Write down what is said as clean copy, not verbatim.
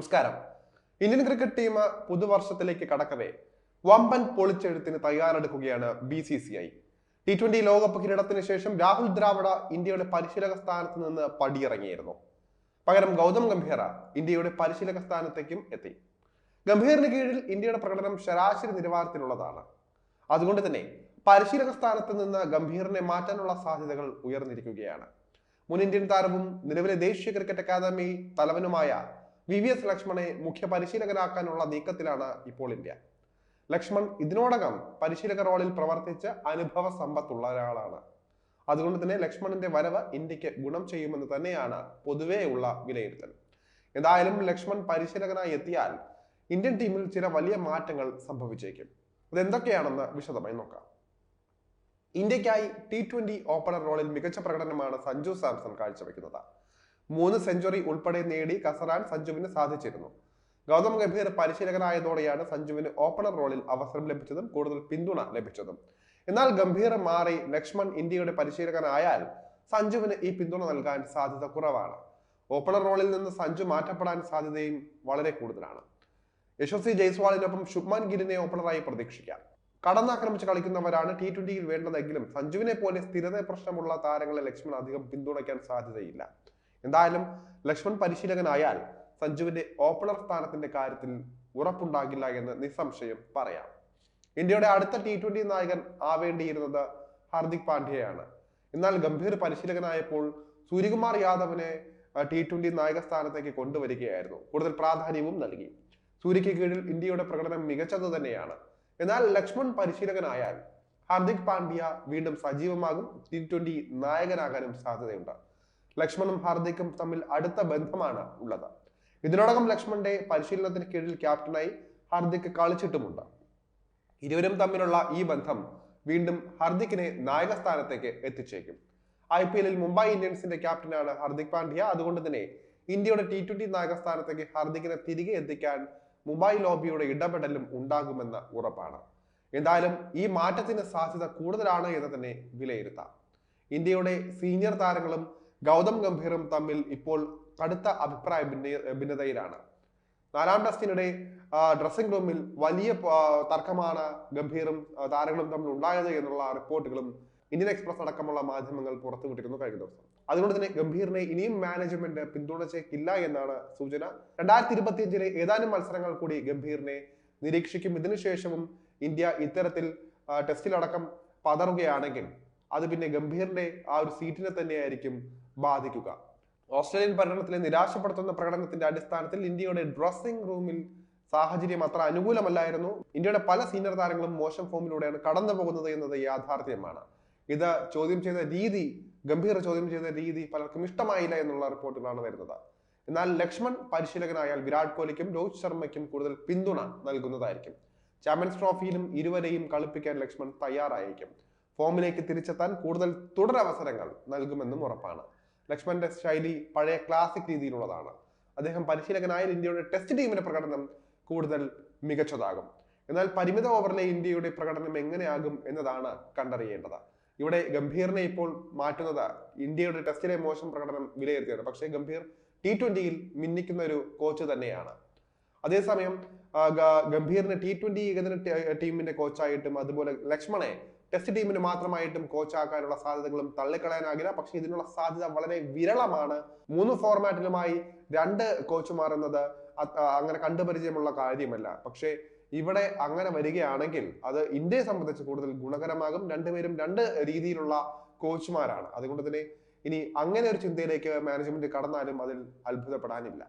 നമസ്കാരം. Indian cricket team പുതുവർഷത്തിലേക്ക് കടക്കവേ വമ്പൻ പൊളിച്ചെഴുത്തിന് തയ്യാറെടുക്കുകയാണ് BCCI. T20 ലോകകപ്പ് കിരീടത്തിന് ശേഷം രാഹുൽ ദ്രാവിഡ ഇന്ത്യയുടെ പരിശീലക സ്ഥാനത്ത് നിന്ന് പടിയിറങ്ങിയിരുന്നു. പകരം ഗൗതം ഗംഭീർ ഇന്ത്യയുടെ പരിശീലക സ്ഥാനത്തേക്കും എത്തി. ഗംഭീറിന് കീഴിൽ ഇന്ത്യയുടെ പ്രകടനം ശരാശരി നിലവാരത്തിലുള്ളതാണ്. അതുകൊണ്ട് തന്നെ പരിശീലക സ്ഥാനത്ത് നിന്ന് ഗംഭീറിനെ മാറ്റാനുള്ള സാധ്യതകൾ ഉയർന്നിരിക്കുകയാണ്. മുൻ ഇന്ത്യൻ താരവും നിലവിലെ ദേശീയ ക്രിക്കറ്റ് അക്കാദമി തലവനുമായ VVS ലക്ഷ്മണെ മുഖ്യ പരിശീലകനാക്കാനുള്ള നീക്കത്തിലാണ് ഇപ്പോൾ ഇന്ത്യ. ലക്ഷ്മൺ ഇതിനോടകം പരിശീലക റോളിൽ പ്രവർത്തിച്ച് അനുഭവ സമ്പത്തുള്ള ഒരാളാണ്. അതുകൊണ്ട് തന്നെ ലക്ഷ്മണിന്റെ വരവ് ഇന്ത്യക്ക് ഗുണം ചെയ്യുമെന്ന് തന്നെയാണ് പൊതുവെയുള്ള വിലയിരുത്തൽ. എന്തായാലും ലക്ഷ്മൺ പരിശീലകനായി എത്തിയാൽ ഇന്ത്യൻ ടീമിൽ ചില വലിയ മാറ്റങ്ങൾ സംഭവിച്ചേക്കും. ഇതെന്തൊക്കെയാണെന്ന് വിശദമായി നോക്കാം. ഇന്ത്യക്കായി T20 ഓപ്പണർ റോളിൽ മികച്ച പ്രകടനമാണ് സഞ്ജു സാംസൺ കാഴ്ചവെക്കുന്നത്. 3 സെഞ്ചുറി ഉൾപ്പെടെ നേടി കസറാൻ സഞ്ജുവിന് സാധിച്ചിരുന്നു. ഗൗതം ഗംഭീർ പരിശീലകനായതോടെയാണ് സഞ്ജുവിന് ഓപ്പണർ റോളിൽ അവസരം ലഭിച്ചതും കൂടുതൽ പിന്തുണ ലഭിച്ചതും. എന്നാൽ ഗംഭീർ മാറി ലക്ഷ്മൺ ഇന്ത്യയുടെ പരിശീലകനായാൽ സഞ്ജുവിന് ഈ പിന്തുണ നൽകാൻ സാധ്യത കുറവാണ്. ഓപ്പണർ റോളിൽ നിന്ന് സഞ്ജു മാറ്റപ്പെടാൻ സാധ്യതയും വളരെ കൂടുതലാണ്. യശസ്വി ജയ്സ്വാളിനൊപ്പം ശുഭ്മാൻ ഗില്ലിനെ ഓപ്പണറായി പ്രതീക്ഷിക്കാം. കടന്നാക്രമിച്ച് കളിക്കുന്നവരാണ് T20യിൽ വേണ്ടതെങ്കിലും സഞ്ജുവിനെ പോലെ സ്ഥിരത പ്രശ്നമുള്ള താരങ്ങളെ ലക്ഷ്മൺ അധികം പിന്തുണയ്ക്കാൻ സാധ്യതയില്ല. എന്തായാലും ലക്ഷ്മൺ പരിശീലകനായാൽ സഞ്ജുവിന്റെ ഓപ്പണർ സ്ഥാനത്തിന്റെ കാര്യത്തിൽ ഉറപ്പുണ്ടാകില്ല എന്ന് നിസ്സംശയം പറയാം. ഇന്ത്യയുടെ അടുത്ത T20 നായകൻ ആവേണ്ടിയിരുന്നത് ഹാർദിക് പാണ്ഡ്യയാണ്. എന്നാൽ ഗംഭീർ പരിശീലകനായപ്പോൾ സൂര്യകുമാർ യാദവിനെ T20 നായക സ്ഥാനത്തേക്ക് കൊണ്ടുവരികയായിരുന്നു. കൂടുതൽ പ്രാധാന്യവും നൽകി. സൂര്യയ്ക്ക് കീഴിൽ ഇന്ത്യയുടെ പ്രകടനം മികച്ചത് തന്നെയാണ്. എന്നാൽ ലക്ഷ്മൺ പരിശീലകനായാൽ ഹാർദിക് പാണ്ഡ്യ വീണ്ടും സജീവമാകും. T20 നായകനാകാനും സാധ്യതയുണ്ട്. ലക്ഷ്മണും ഹാർദിക്കും തമ്മിൽ അടുത്ത ബന്ധമാണ് ഉള്ളത്. ഇതിനോടകം ലക്ഷ്മണന്റെ പരിശീലനത്തിന് കീഴിൽ ക്യാപ്റ്റനായി ഹാർദിക് കളിച്ചിട്ടുമുണ്ട്. ഇരുവരും തമ്മിലുള്ള ഈ ബന്ധം വീണ്ടും ഹാർദിക്കിനെ നായക സ്ഥാനത്തേക്ക് എത്തിച്ചേക്കും. IPLൽ മുംബൈ ഇന്ത്യൻസിന്റെ ക്യാപ്റ്റനാണ് ഹാർദിക് പാണ്ഡ്യ. അതുകൊണ്ട് തന്നെ ഇന്ത്യയുടെ T20 നായക സ്ഥാനത്തേക്ക് ഹാർദിക്കിനെ തിരികെ എത്തിക്കാൻ മുംബൈ ലോബിയുടെ ഇടപെടലും ഉണ്ടാകുമെന്ന് ഉറപ്പാണ്. എന്തായാലും ഈ മാറ്റത്തിന് സാധ്യത കൂടുതലാണ് എന്ന് തന്നെ വിലയിരുത്താം. ഇന്ത്യയുടെ സീനിയർ താരങ്ങളും ഗൗതം ഗംഭീറും തമ്മിൽ ഇപ്പോൾ കടുത്ത അഭിപ്രായ ഭിന്നതയിലാണ്. 4ാം ടെസ്റ്റിനിടെ ഡ്രസ്സിംഗ് റൂമിൽ വലിയ തർക്കമാണ് ഗംഭീറും താരങ്ങളും തമ്മിൽ ഉണ്ടായത് എന്നുള്ള റിപ്പോർട്ടുകളും ഇന്ത്യൻ എക്സ്പ്രസ് അടക്കമുള്ള മാധ്യമങ്ങൾ പുറത്തുവിട്ടിരുന്നു കഴിഞ്ഞ ദിവസം. അതുകൊണ്ട് തന്നെ ഗംഭീറിനെ ഇനിയും മാനേജ്മെന്റ് പിന്തുണച്ചേക്കില്ല എന്നാണ് സൂചന. 2025 ഏതാനും മത്സരങ്ങൾ കൂടി ഗംഭീറിനെ നിരീക്ഷിക്കും. ഇതിനുശേഷവും ഇന്ത്യ ഇത്തരത്തിൽ ടെസ്റ്റിലടക്കം പതറുകയാണെങ്കിൽ അത് പിന്നെ ഗംഭീറിന്റെ ആ ഒരു സീറ്റിനെ തന്നെയായിരിക്കും ബാധിക്കുക. ഓസ്ട്രേലിയൻ പര്യടനത്തിലെ നിരാശപ്പെടുത്തുന്ന പ്രകടനത്തിന്റെ അടിസ്ഥാനത്തിൽ ഇന്ത്യയുടെ ഡ്രസ്സിംഗ് റൂമിൽ സാഹചര്യം അത്ര അനുകൂലമല്ലായിരുന്നു. ഇന്ത്യയുടെ പല സീനിയർ താരങ്ങളും മോശം ഫോമിലൂടെയാണ് കടന്നു പോകുന്നത് എന്നത് യാഥാർത്ഥ്യമാണ്. ഇത് ഗംഭീർ ചോദ്യം ചെയ്ത രീതി പലർക്കും ഇഷ്ടമായില്ല എന്നുള്ള റിപ്പോർട്ടുകളാണ് വരുന്നത്. എന്നാൽ ലക്ഷ്മൺ പരിശീലകനായാൽ വിരാട് കോഹ്ലിക്കും രോഹിത് ശർമ്മയ്ക്കും കൂടുതൽ പിന്തുണ നൽകുന്നതായിരിക്കും. ചാമ്പ്യൻസ് ട്രോഫിയിലും ഇരുവരെയും കളിപ്പിക്കാൻ ലക്ഷ്മൺ തയ്യാറായിരിക്കും. ഫോമിലേക്ക് തിരിച്ചെത്താൻ കൂടുതൽ തുടരവസരങ്ങൾ നൽകുമെന്നും ഉറപ്പാണ്. ലക്ഷ്മണന്റെ ശൈലി പഴയ ക്ലാസിക് രീതിയിലുള്ളതാണ്. അദ്ദേഹം പരിശീലകനായാൽ ഇന്ത്യയുടെ ടെസ്റ്റ് ടീമിന്റെ പ്രകടനം കൂടുതൽ മികച്ചതാകും. എന്നാൽ പരിമിത ഓവറിലെ ഇന്ത്യയുടെ പ്രകടനം എങ്ങനെയാകും എന്നതാണ് കണ്ടറിയേണ്ടത്. ഇവിടെ ഗംഭീറിനെ ഇപ്പോൾ മാറ്റുന്നത് ഇന്ത്യയുടെ ടെസ്റ്റിലെ മോശം പ്രകടനം വിലയിരുത്തിയാണ്. പക്ഷേ ഗംഭീർ T20യിൽ മിന്നിക്കുന്ന ഒരു കോച്ച് തന്നെയാണ്. അതേസമയം ഗംഭീറിന് T20 ഏകദിന ടീമിന്റെ കോച്ചായിട്ടും അതുപോലെ ലക്ഷ്മണെ ടെസ്റ്റ് ടീമിന് മാത്രമായിട്ടും കോച്ചാക്കാനുള്ള സാധ്യതകളും തള്ളിക്കളയാനാകില്ല. പക്ഷെ ഇതിനുള്ള സാധ്യത വളരെ വിരളമാണ്. 3 ഫോർമാറ്റിലുമായി 2 കോച്ചുമാർ എന്നത് അങ്ങനെ കണ്ടുപരിചയമുള്ള കാര്യമല്ല. പക്ഷേ ഇവിടെ അങ്ങനെ വരികയാണെങ്കിൽ അത് ഇന്ത്യയെ സംബന്ധിച്ച് കൂടുതൽ ഗുണകരമാകും. രണ്ടുപേരും 2 രീതിയിലുള്ള കോച്ചുമാരാണ്. അതുകൊണ്ട് തന്നെ ഇനി അങ്ങനെ ഒരു ചിന്തയിലേക്ക് മാനേജ്മെന്റ് കടന്നാലും അതിൽ അത്ഭുതപ്പെടാനില്ല.